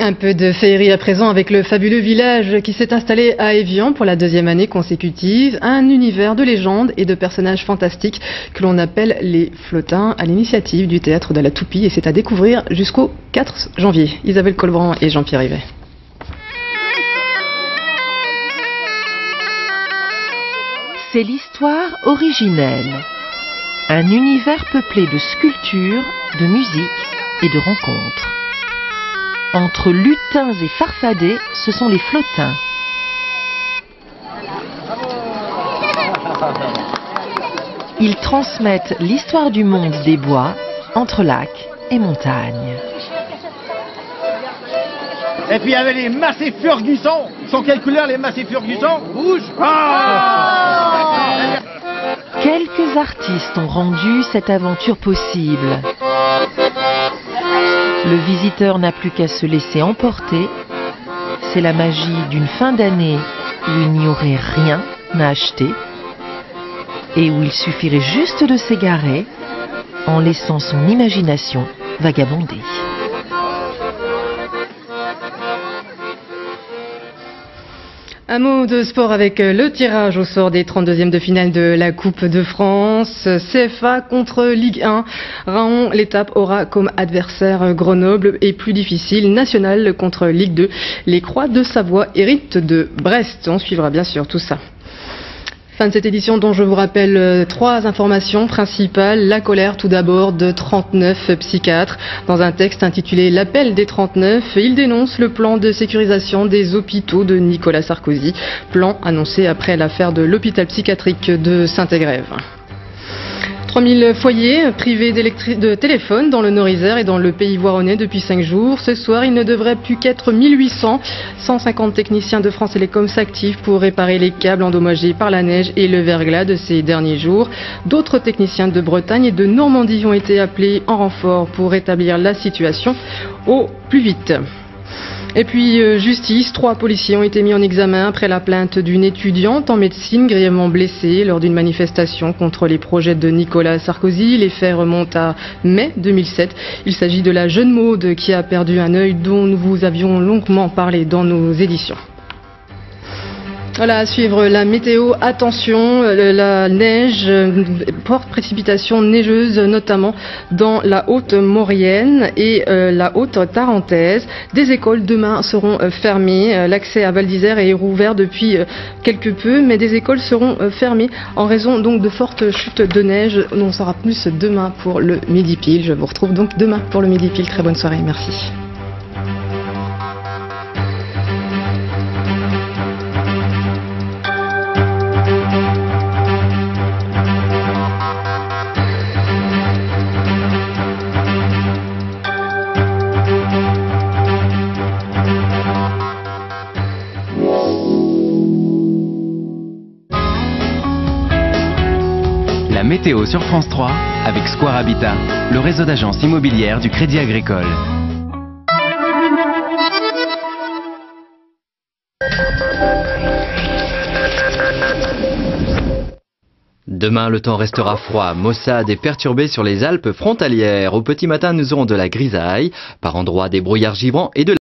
Un peu de féerie à présent avec le fabuleux village qui s'est installé à Évian pour la deuxième année consécutive. Un univers de légendes et de personnages fantastiques que l'on appelle les Flottins à l'initiative du théâtre de la Toupie et c'est à découvrir jusqu'au 4 janvier. Isabelle Colbrand et Jean-Pierre Rivet. C'est l'histoire originelle. Un univers peuplé de sculptures, de musique et de rencontres. Entre lutins et farfadets, ce sont les Flottins. Ils transmettent l'histoire du monde des bois, entre lacs et montagnes. Et puis il y avait les Massey Ferguson. Sont quelle couleur les Massey Ferguson? Rouge. Quelques artistes ont rendu cette aventure possible. Le visiteur n'a plus qu'à se laisser emporter. C'est la magie d'une fin d'année où il n'y aurait rien à acheter et où il suffirait juste de s'égarer en laissant son imagination vagabonder. Un mot de sport avec le tirage au sort des 32e de finale de la Coupe de France. CFA contre Ligue 1. Raon, l'étape aura comme adversaire Grenoble et plus difficile, National contre Ligue 2. Les Croix de Savoie héritent de Brest. On suivra bien sûr tout ça. Fin de cette édition dont je vous rappelle 3 informations principales. La colère tout d'abord de 39 psychiatres. Dans un texte intitulé L'appel des 39, il dénonce le plan de sécurisation des hôpitaux de Nicolas Sarkozy. Plan annoncé après l'affaire de l'hôpital psychiatrique de Saint-Égrève. 3000 foyers privés de téléphone dans le Nord-Isère et dans le pays voironnais depuis 5 jours. Ce soir, il ne devrait plus qu'être 1800. 150 techniciens de France Télécom s'activent pour réparer les câbles endommagés par la neige et le verglas de ces derniers jours. D'autres techniciens de Bretagne et de Normandie ont été appelés en renfort pour rétablir la situation au plus vite. Et puis justice, 3 policiers ont été mis en examen après la plainte d'une étudiante en médecine grièvement blessée lors d'une manifestation contre les projets de Nicolas Sarkozy. Les faits remontent à mai 2007. Il s'agit de la jeune Maude qui a perdu un œil dont nous vous avions longuement parlé dans nos éditions. Voilà, à suivre la météo. Attention, la neige, forte précipitation neigeuse, notamment dans la Haute-Maurienne et la Haute-Tarentaise. Des écoles demain seront fermées. L'accès à Val d'Isère est rouvert depuis quelque peu, mais des écoles seront fermées en raison donc de fortes chutes de neige. On en saura plus demain pour le Midi Pile. Je vous retrouve donc demain pour le Midi Pile. Très bonne soirée, merci. La météo sur France 3 avec Square Habitat, le réseau d'agences immobilières du Crédit Agricole. Demain, le temps restera froid, maussade et perturbé sur les Alpes frontalières. Au petit matin, nous aurons de la grisaille, par endroits des brouillards givrants et de